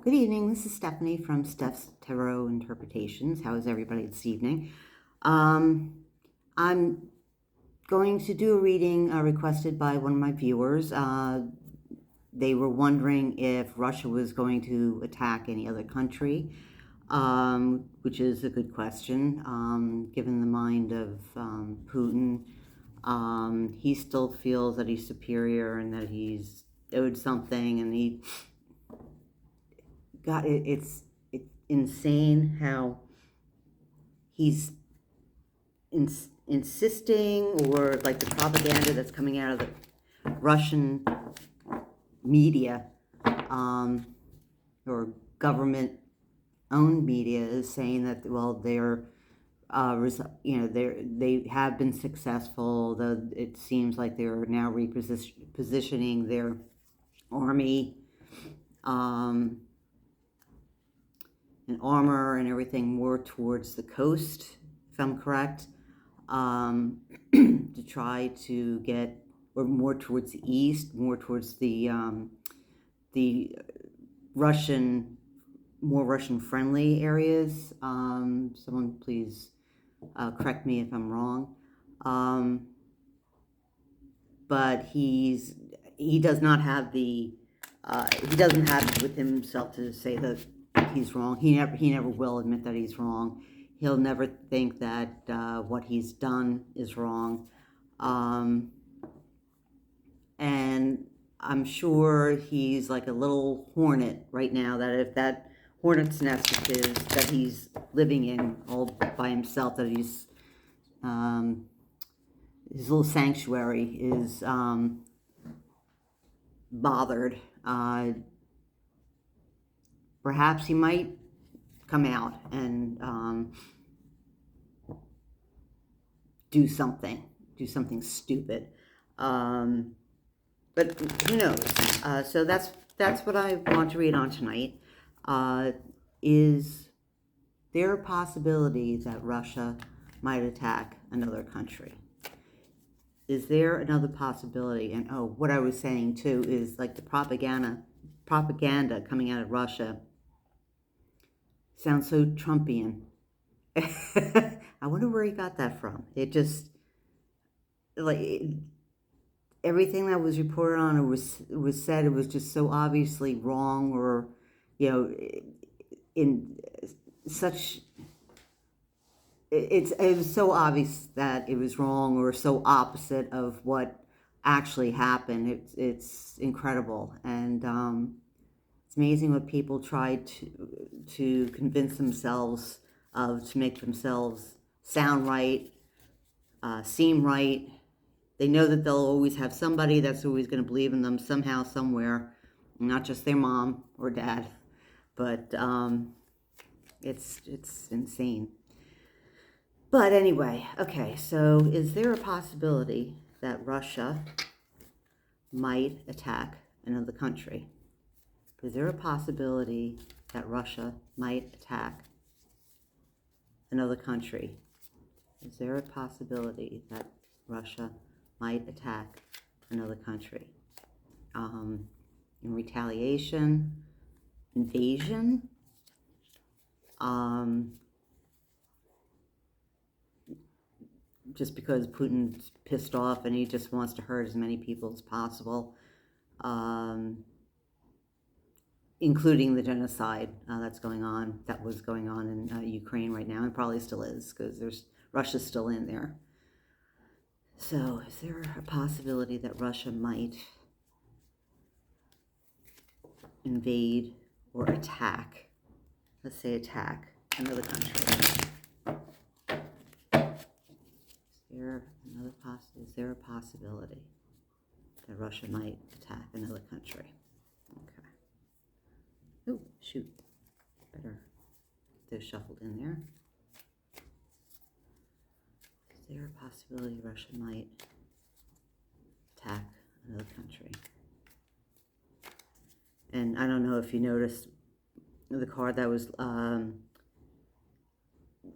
Good evening. This is Stephanie from Steph's Tarot Interpretations. How is everybody this evening? I'm going to do a reading requested by one of my viewers. They were wondering if Russia was going to attack any other country, which is a good question, given the mind of Putin. He still feels that he's superior and that he's owed something, and he got it. It's insane how he's insisting, or like the propaganda that's coming out of the Russian media, or government-owned media, is saying that, well, they have been successful, though it seems like they're now repositioning their army and armor and everything more towards the coast, if I'm correct, to try to get, or more towards the east, more towards the Russian, more Russian-friendly areas. Someone please correct me if I'm wrong. But he does not have he doesn't have it with himself to say that he's wrong. He never will admit that he's wrong. He'll never think that what he's done is wrong. And I'm sure he's like a little hornet right now, that if that hornet's nest is that he's living in all by himself, that he's his little sanctuary is bothered. Perhaps he might come out and do something stupid. But who knows? So that's what I want to read on tonight. Is there a possibility that Russia might attack another country? Is there another possibility? And what I was saying too is like the propaganda coming out of Russia sounds so Trumpian. I wonder where he got that from. It just, like, everything that was reported on or was said, it was just so obviously wrong, or, in such, it was so obvious that it was wrong, or so opposite of what actually happened. It's incredible. And it's amazing what people try to convince themselves of, to make themselves sound right, seem right. They know that they'll always have somebody that's always going to believe in them somehow, somewhere, not just their mom or dad. But it's insane. But anyway, okay, so is there a possibility that Russia might attack another country? Is there a possibility that Russia might attack another country? Is there a possibility that Russia might attack another country? In retaliation, invasion, just because Putin's pissed off and he just wants to hurt as many people as possible, including the genocide that was going on in Ukraine right now, and probably still is, because Russia's still in there. So is there a possibility that Russia might invade or attack, let's say attack, another country? Is there a possibility that Russia might attack another country? Okay. Oh, shoot. Better get those shuffled in there. Is there a possibility Russia might attack another country? And I don't know if you noticed the card that was,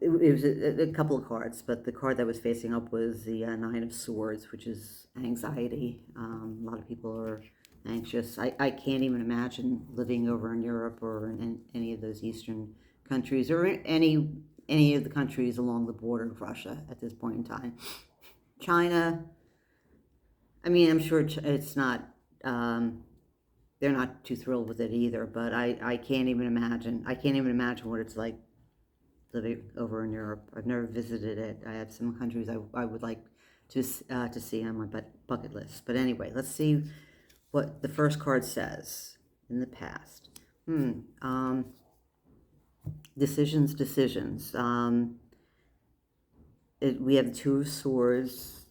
it was a couple of cards, but the card that was facing up was the Nine of Swords, which is anxiety. A lot of people are anxious. I can't even imagine living over in Europe or in any of those Eastern countries or any of the countries along the border of Russia at this point in time. China, I mean, I'm sure it's not, they're not too thrilled with it either, but I can't even imagine. I can't even imagine what it's like living over in Europe. I've never visited it. I have some countries I would like to see on my bucket list. But anyway, let's see what the first card says in the past. Decisions. We have the Two of Swords.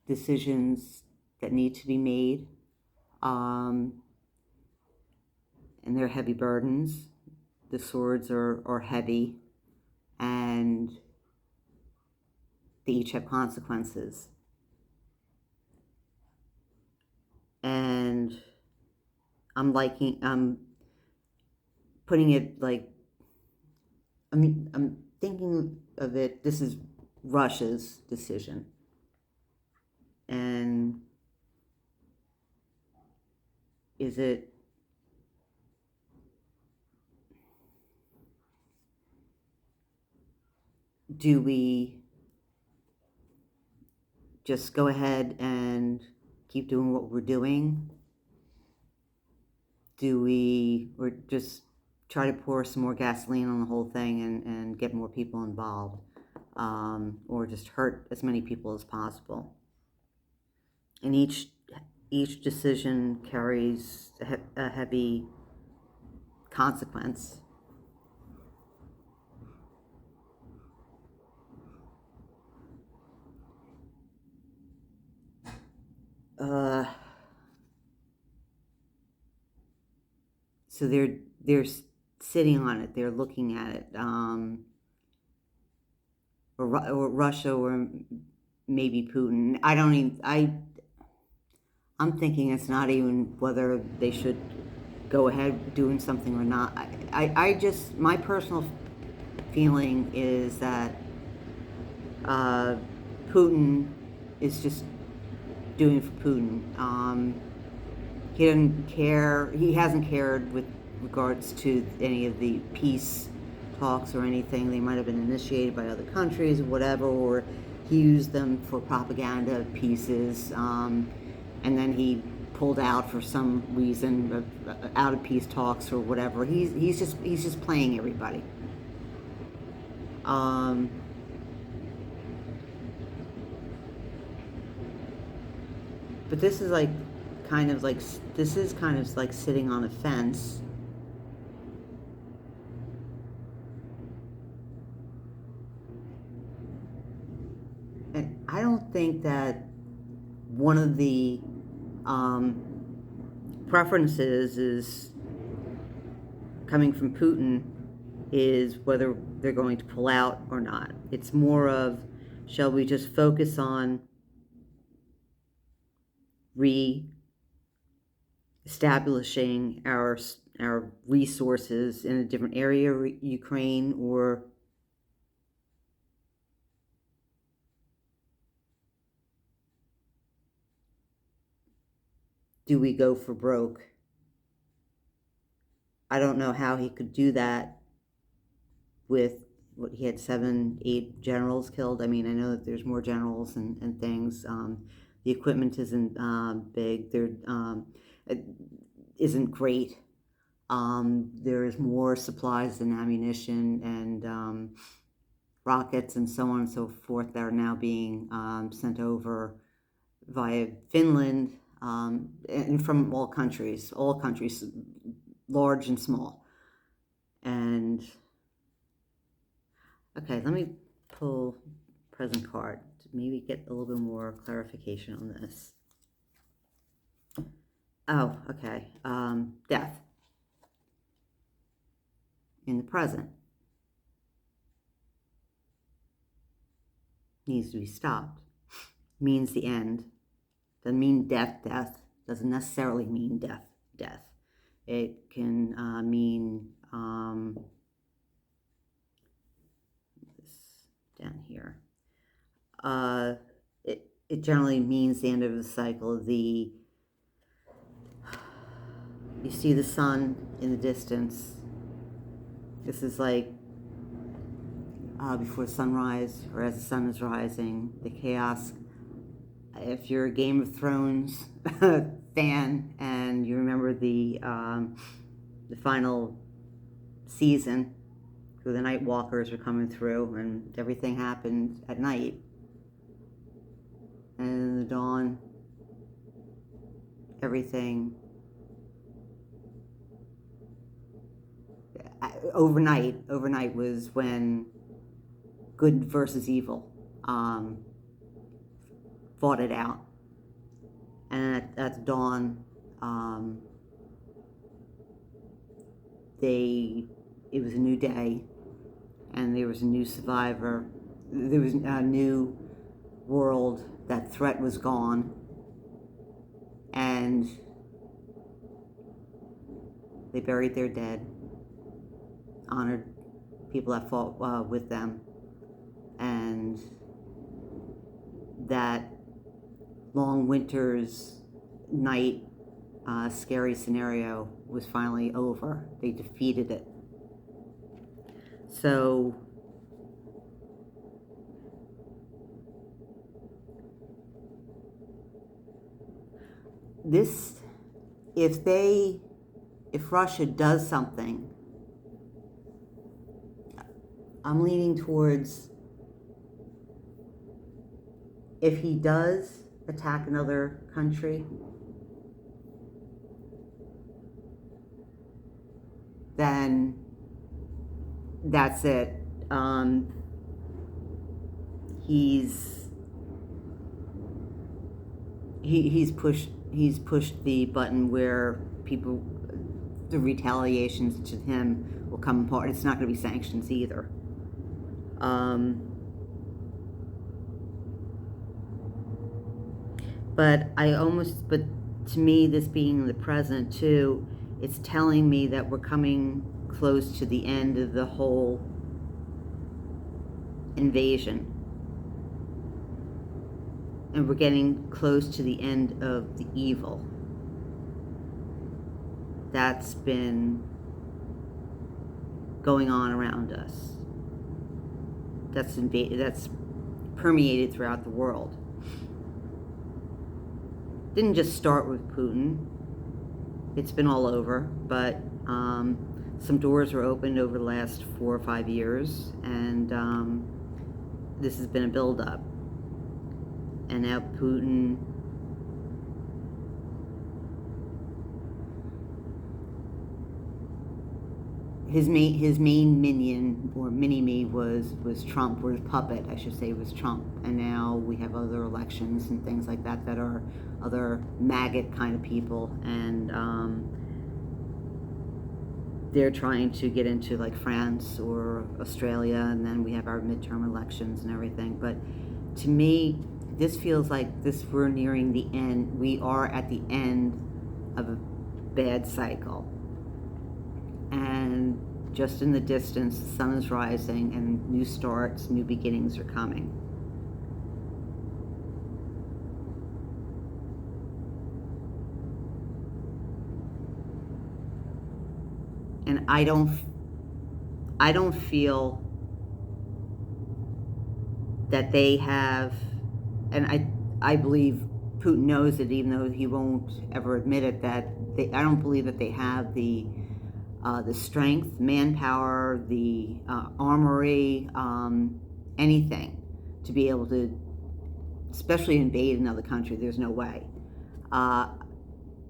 Decisions that need to be made. And they're heavy burdens. The swords are heavy, and they each have consequences. And I'm putting it like, I'm thinking of it, this is Russia's decision. And is it, do we just go ahead and keep doing what we're doing? Or just try to pour some more gasoline on the whole thing and get more people involved? Or just hurt as many people as possible? And each decision carries a heavy consequence. So they're sitting on it. They're looking at it. Or Russia, or maybe Putin. I'm thinking it's not even whether they should go ahead doing something or not. I just, my personal feeling is that Putin is just doing it for Putin. He doesn't care. He hasn't cared with regards to any of the peace talks or anything. They might have been initiated by other countries or whatever, or he used them for propaganda pieces, and then he pulled out for some reason, out of peace talks or whatever. He's just playing everybody. But this is kind of like sitting on a fence. And I don't think that one of the preferences is coming from Putin is whether they're going to pull out or not. It's more of, shall we just focus on re-establishing our resources in a different area of Ukraine, or do we go for broke? I don't know how he could do that with what he had 7, 8 generals killed. I mean, I know that there's more generals and things. The equipment isn't big. It isn't great. There's more supplies and ammunition and rockets and so on and so forth that are now being sent over via Finland, and from all countries, large and small. And okay, let me pull present card to maybe get a little bit more clarification on this. Oh, okay. Death in the present needs to be stopped. Means the end. Doesn't mean death. Doesn't necessarily mean death. It can mean this down here. It generally means the end of the cycle, the You see the sun in the distance. This is like before sunrise or as the sun is rising, the chaos. If you're a Game of Thrones fan and you remember the final season, where the Night Walkers were coming through and everything happened at night, and in the dawn, everything overnight was when good versus evil fought it out. And at dawn, it was a new day, and there was a new survivor. There was a new world. That threat was gone, and they buried their dead, honored people that fought with them, and that long winter's night scary scenario was finally over. They defeated it. So this, if Russia does something, I'm leaning towards, if he does attack another country, then that's it. He's pushed the button where the retaliations to him will come apart. It's not going to be sanctions either. But to me, this being the present too, it's telling me that we're coming close to the end of the whole invasion. And we're getting close to the end of the evil that's been going on around us. That's permeated throughout the world. Didn't just start with Putin. It's been all over, but some doors were opened over the last 4 or 5 years, and this has been a build-up. And now Putin his main minion, or mini-me, was Trump, or his puppet, I should say, was Trump. And now we have other elections and things like that that are other maggot kind of people, and they're trying to get into like France or Australia, and then we have our midterm elections and everything. But to me, this feels like we're nearing the end. We are at the end of a bad cycle. And just in the distance, the sun is rising, and new starts, new beginnings are coming. And I don't feel that they have, and I believe Putin knows it, even though he won't ever admit it, that I don't believe that they have the strength, manpower, the armory, anything to be able to, especially invade another country. There's no way.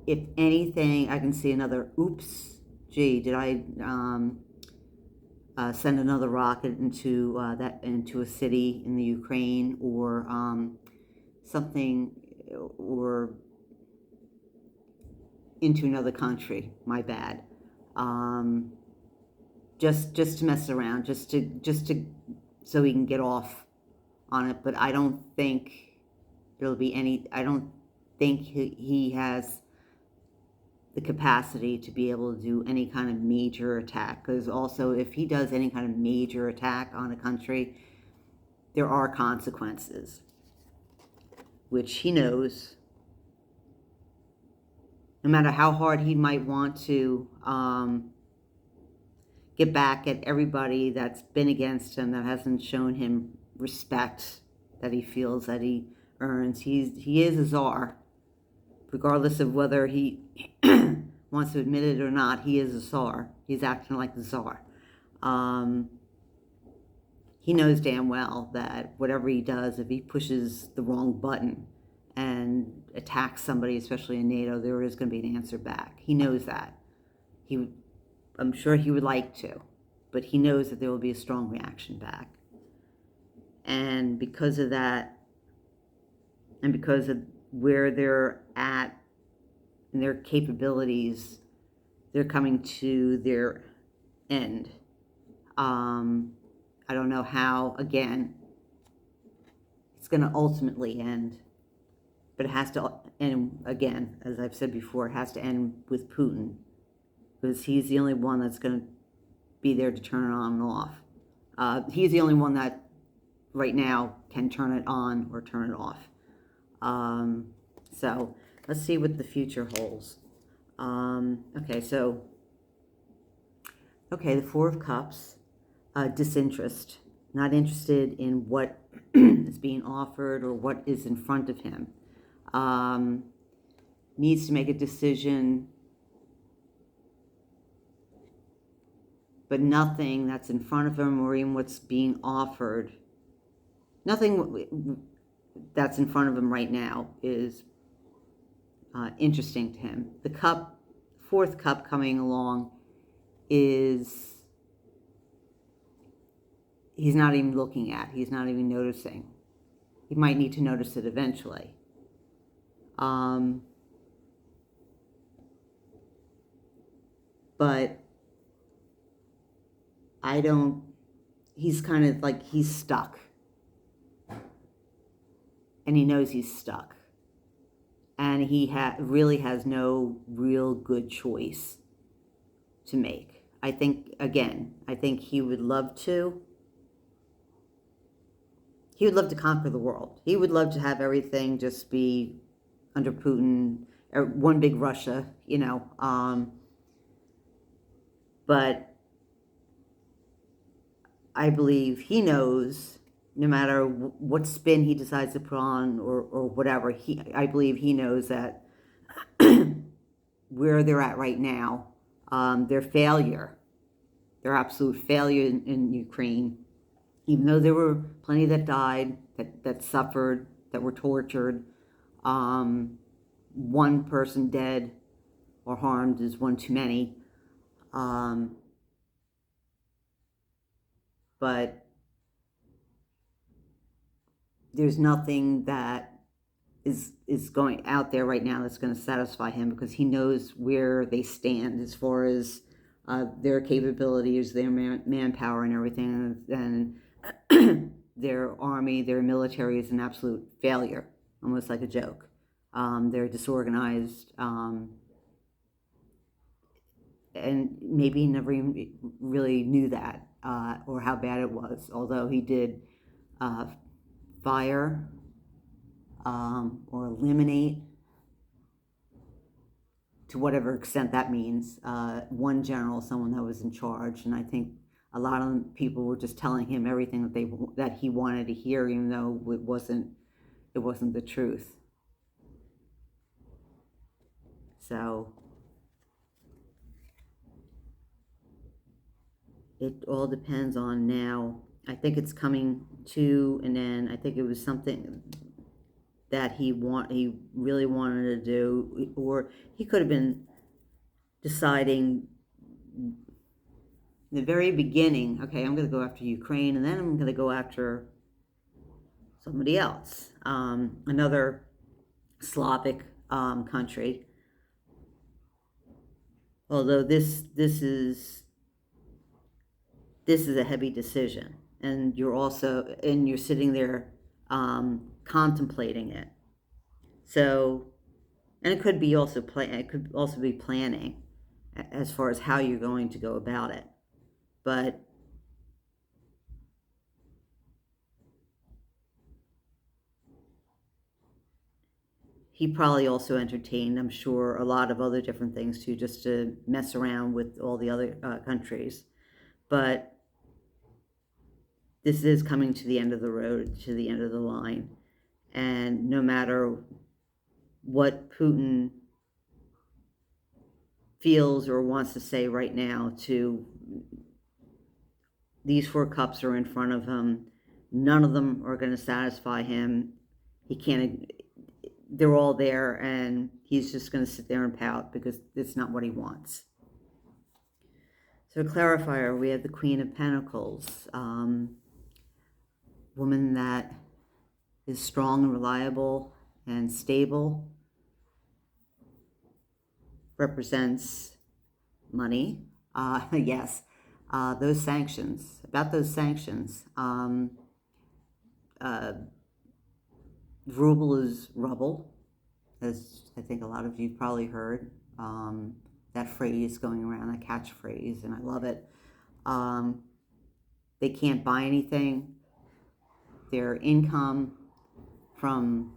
If anything, I can see another, oops, gee, did I send another rocket into a city in the Ukraine, or something, or into another country? My bad. Just to mess around, just to so he can get off on it. But I don't think there'll be any. I don't think he has the capacity to be able to do any kind of major attack. Because also, if he does any kind of major attack on a country, there are consequences, which he knows. no matter how hard he might want to get back at everybody that's been against him, that hasn't shown him respect that he feels that he earns. He is a czar, regardless of whether he wants to admit it or not. He is a czar. He's acting like the czar. He knows damn well that whatever he does, if he pushes the wrong button and attacks somebody, especially in NATO, there is going to be an answer back. He knows that. I'm sure he would like to, but he knows that there will be a strong reaction back. And because of that, and because of where they're at and their capabilities, they're coming to their end. I don't know how, again, it's going to ultimately end, but it has to end, again, as I've said before, it has to end with Putin, because he's the only one that's going to be there to turn it on and off. He's the only one that right now can turn it on or turn it off. So let's see what the future holds. Okay, the Four of Cups, disinterest, not interested in what is being offered or what is in front of him. Needs to make a decision, but nothing that's in front of him or even what's being offered, nothing that's in front of him right now is interesting to him. The fourth cup coming along is he's not even looking at, he's not even noticing. He might need to notice it eventually. But he's kind of like, he's stuck. And he knows he's stuck. And he really has no real good choice to make. I think he would love to. He would love to conquer the world. He would love to have everything just be under Putin, or one big Russia, but I believe he knows, no matter what spin he decides to put on or whatever, I believe he knows that where they're at right now, their absolute failure in Ukraine, even though there were plenty that died, that suffered, that were tortured. One person dead or harmed is one too many. But there's nothing that is going out there right now that's going to satisfy him, because he knows where they stand as far as their capabilities, their manpower and everything, and their army, their military is an absolute failure, almost like a joke. They're disorganized, and maybe he never even really knew that, or how bad it was, although he did fire or eliminate, to whatever extent that means, one general, someone that was in charge. And I think a lot of people were just telling him everything that he wanted to hear, even though it wasn't the truth. So it all depends on now. I think it's coming to an end. I think it was something that he really wanted to do, or he could have been deciding in the very beginning, okay, I'm going to go after Ukraine, and then I'm going to go after somebody else, another Slavic country. Although this is a heavy decision, and you're sitting there contemplating it. So, and it could be also be planning as far as how you're going to go about it. But he probably also entertained, I'm sure, a lot of other different things too, just to mess around with all the other countries. But this is coming to the end of the road, to the end of the line. And no matter what Putin feels or wants to say right now, to these 4 cups are in front of him. None of them are going to satisfy him. He can't, they're all there, and he's just going to sit there and pout because it's not what he wants. So, clarifier, we have the Queen of Pentacles, woman that is strong and reliable and stable, represents money. Yes, those sanctions, about those sanctions. Ruble is rubble, as I think a lot of you probably heard. That phrase going around, that catchphrase, and I love it. They can't buy anything. Their income from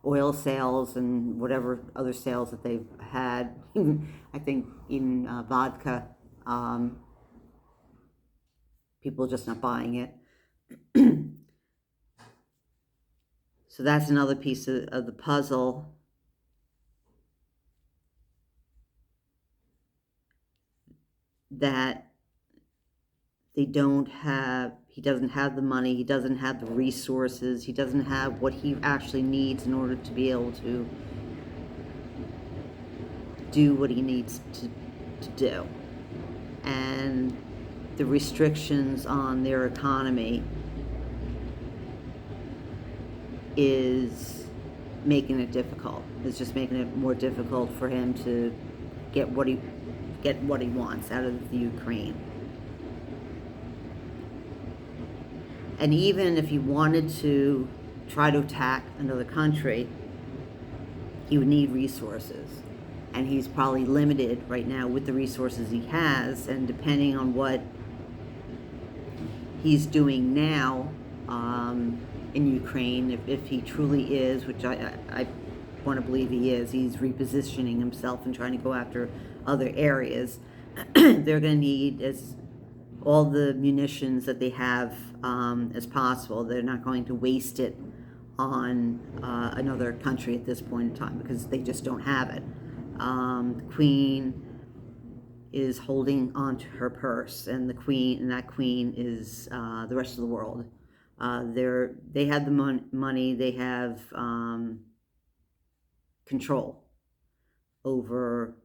oil sales and whatever other sales that they've had, I think in vodka, people are just not buying it. So that's another piece of the puzzle that they don't have. He doesn't have the money, he doesn't have the resources, he doesn't have what he actually needs in order to be able to do what he needs to do. And the restrictions on their economy is making it difficult. It's just making it more difficult for him to get what he wants out of the Ukraine. And even if he wanted to try to attack another country, he would need resources. And he's probably limited right now with the resources he has, and depending on what he's doing now in Ukraine, if he truly is, which I want to believe he is, he's repositioning himself and trying to go after other areas. They're going to need all the munitions that they have as possible. They're not going to waste it on another country at this point in time because they just don't have it. The Queen is holding onto her purse, and that queen is the rest of the world. They have the money. They have control over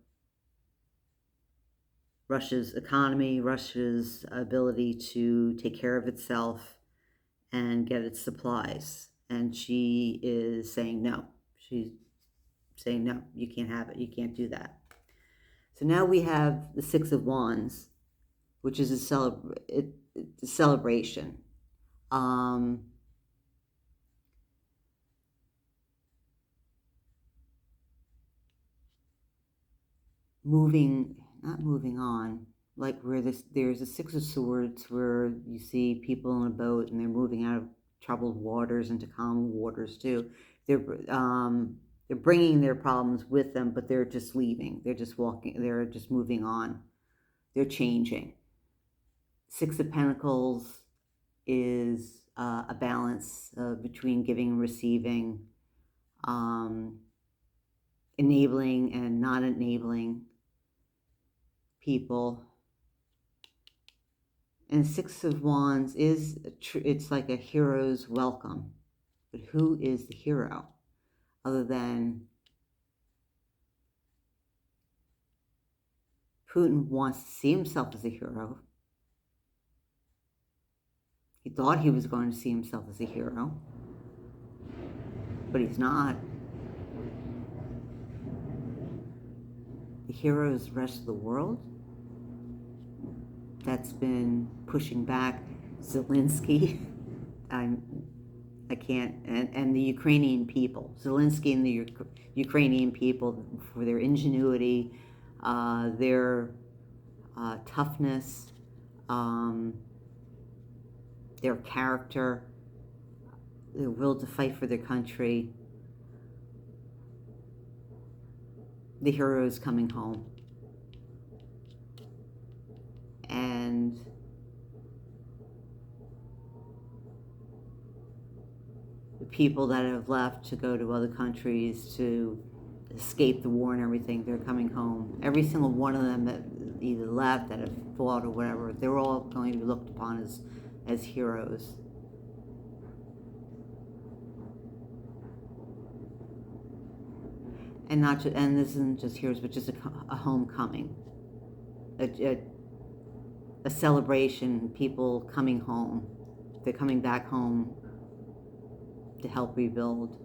Russia's economy, Russia's ability to take care of itself and get its supplies. And she is saying no. She's saying no, you can't have it. You can't do that. So now we have the Six of Wands, which is a celebration. Not moving on, like where there's a Six of Swords where you see people in a boat and they're moving out of troubled waters into calm waters too. They're bringing their problems with them, but they're just leaving. They're just walking. They're just moving on. They're changing. Six of Pentacles is a balance between giving and receiving, enabling and not enabling people. And Six of Wands it's like a hero's welcome. But who is the hero other than Putin wants to see himself as a hero. He thought he was going to see himself as a hero, but he's not. The hero is the rest of the world that's been pushing back Zelensky. I can't, and the Ukrainian people. Zelensky and the Ukrainian people for their ingenuity, their toughness, their character, their will to fight for their country. the heroes coming home. And the people that have left to go to other countries to escape the war and everything, they're coming home. Every single one of them that either left, that have fought or whatever, they're all going to be looked upon as heroes. And not just, and this isn't just heroes, but just a homecoming, a celebration. People coming home, they're coming back home to help rebuild,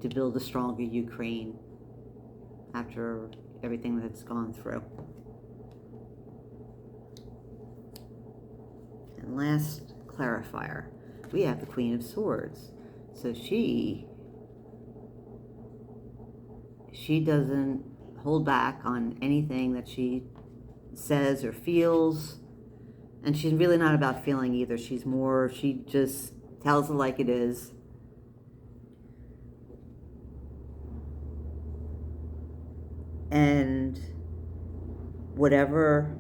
to build a stronger Ukraine after everything that's gone through. And last clarifier, we have the Queen of Swords. So she doesn't hold back on anything that she says or feels. And she's really not about feeling either. She just tells it like it is. And whatever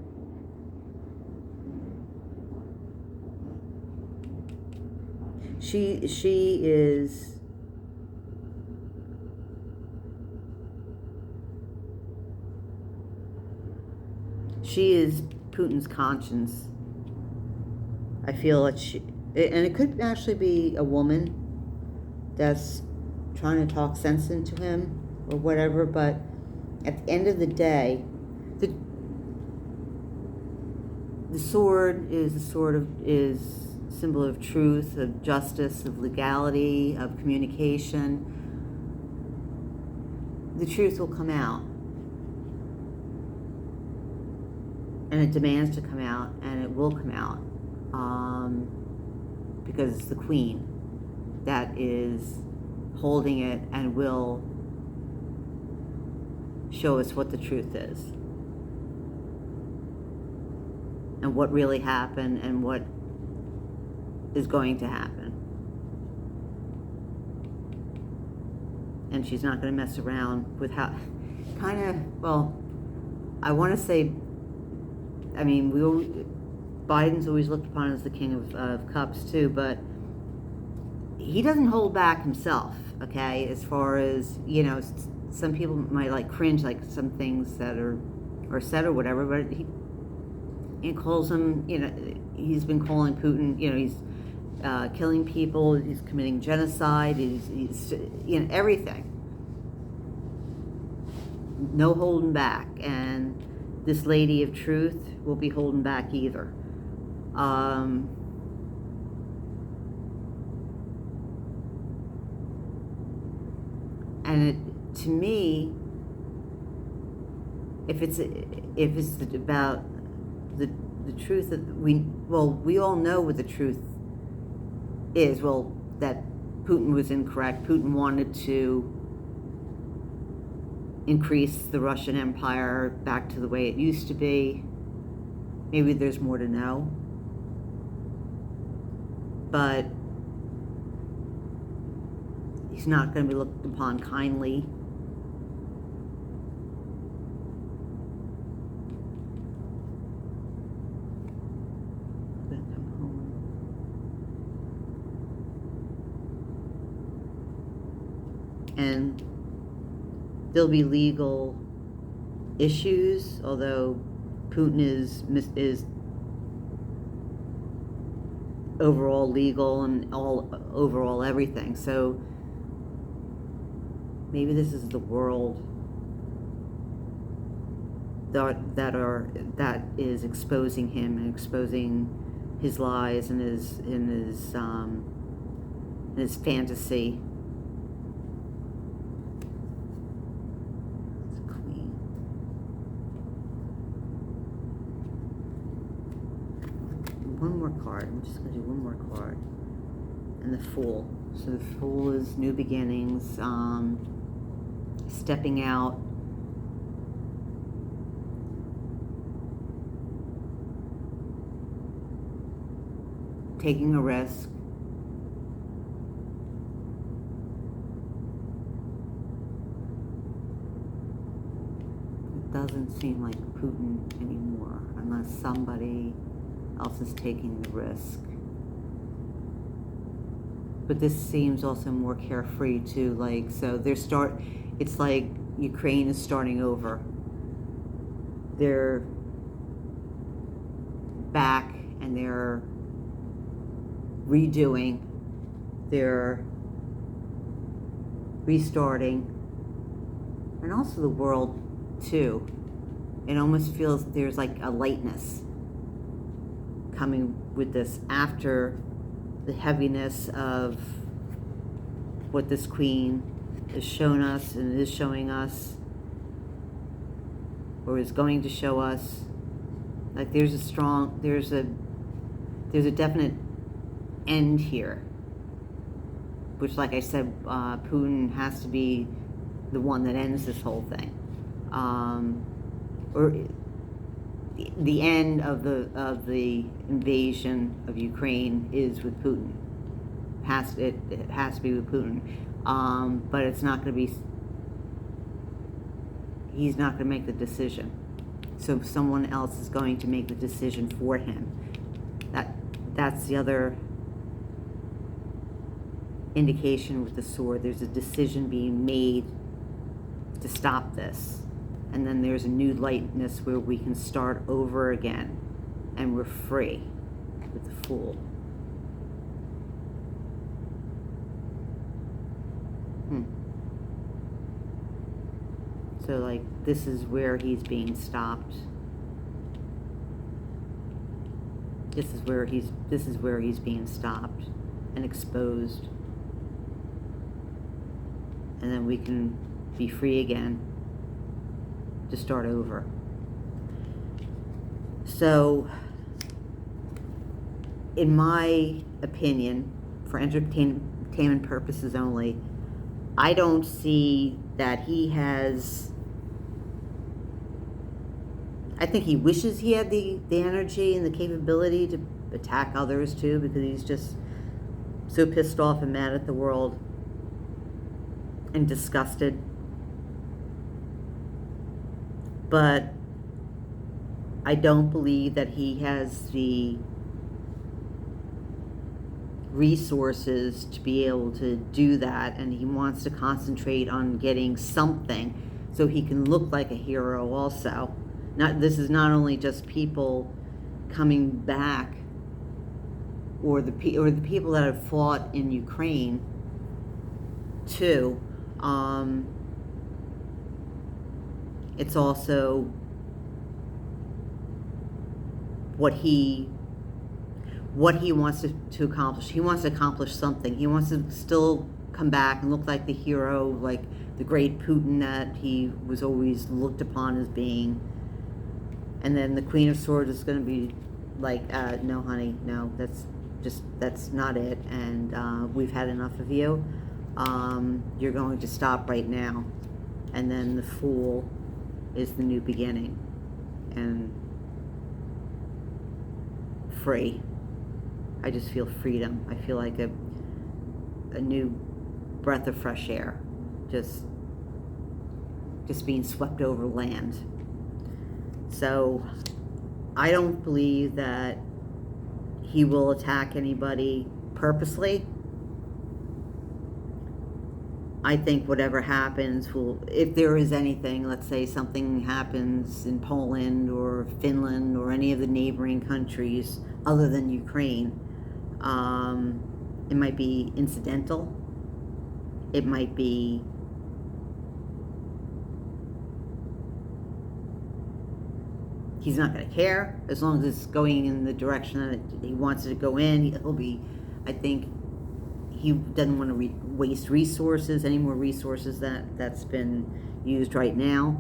she is Putin's conscience. I feel that and it could actually be a woman that's trying to talk sense into him or whatever, but at the end of the day, the sword is symbol of truth, of justice, of legality, of communication. The truth will come out. And it demands to come out, and it will come out. Because it's the Queen that is holding it and will show us what the truth is. And what really happened and what is going to happen. And she's not going to mess around with how, I want to say, I mean, Biden's always looked upon as the king of cups too, but he doesn't hold back himself, okay? As far as, some people might like cringe, like some things that are said or whatever, but he calls him, he's been calling Putin, he's killing people, he's committing genocide, he's everything. No holding back, and this lady of truth will be holding back either. And to me, if it's about the truth that we all know what the truth is. Well, that Putin was incorrect. Putin wanted to increase the Russian Empire back to the way it used to be. Maybe there's more to know. But he's not going to be looked upon kindly. And there'll be legal issues, although Putin is overall legal and overall everything. So maybe this is the world that is exposing him and exposing his lies and his fantasy. One more card. I'm just going to do one more card. And the Fool. So the Fool is new beginnings, stepping out, taking a risk, doesn't seem like Putin anymore, unless somebody else is taking the risk. But this seems also more carefree too, like, so it's like Ukraine is starting over. They're back and they're redoing, they're restarting, and also the world too. It almost feels there's like a lightness coming with this after the heaviness of what this queen has shown us and is showing us, or is going to show us. Like there's a definite end here, which, like I said, Putin has to be the one that ends this whole thing, or the end of the invasion of Ukraine is with Putin. It has to be with Putin, but it's not going to be. He's not going to make the decision, so someone else is going to make the decision for him. That's the other indication with the sword. There's a decision being made to stop this, and then there's a new lightness where we can start over again, and we're free with the Fool. So like this is where he's being stopped. This is where he's being stopped and exposed. And then we can be free again to start over. So, in my opinion, for entertainment purposes only, I don't see that he has. I think he wishes he had the energy and the capability to attack others too, because he's just so pissed off and mad at the world and disgusted. But I don't believe that he has the resources to be able to do that, and he wants to concentrate on getting something so he can look like a hero also. This is not only just people coming back, or the people that have fought in Ukraine too. It's also what he wants to accomplish. He wants to accomplish something. He wants to still come back and look like the hero, like the great Putin that he was always looked upon as being. And then the Queen of Swords is going to be like, no, honey, no, that's not it. And we've had enough of you. You're going to stop right now. And then the Fool is the new beginning. And free. I just feel freedom. I feel like a new breath of fresh air. Just being swept over land. So I don't believe that he will attack anybody purposely. I think whatever happens if there is anything, let's say something happens in Poland or Finland or any of the neighboring countries other than Ukraine, it might be incidental. It might be he's not going to care as long as it's going in the direction that he wants it to go in. He'll be, I think, he doesn't want to waste resources, any more resources that's been used right now.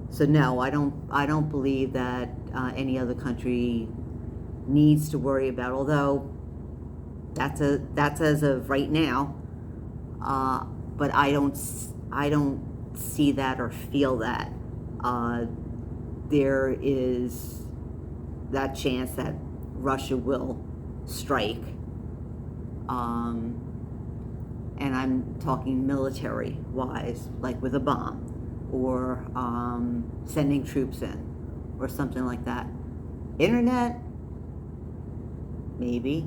So no, I don't believe that any other country needs to worry about. Although that's as of right now. But I don't see that or feel that. There is that chance that Russia will strike. And I'm talking military-wise, like with a bomb, or sending troops in or something like that. Internet, maybe.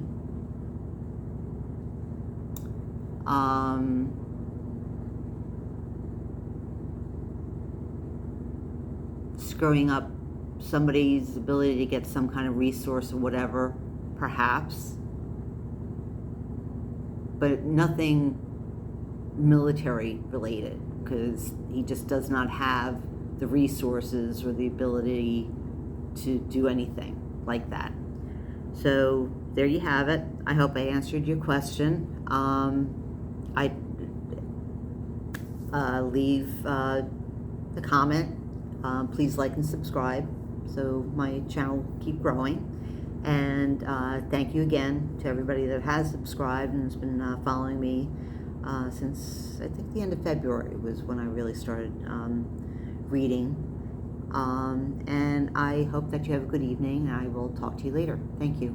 Screwing up somebody's ability to get some kind of resource or whatever, perhaps. But nothing military related, because he just does not have the resources or the ability to do anything like that. So there you have it. I hope I answered your question. I leave a comment. Please like and subscribe so my channel will keep growing. And thank you again to everybody that has subscribed and has been following me since I think the end of February was when I really started reading. And I hope that you have a good evening. I will talk to you later. Thank you.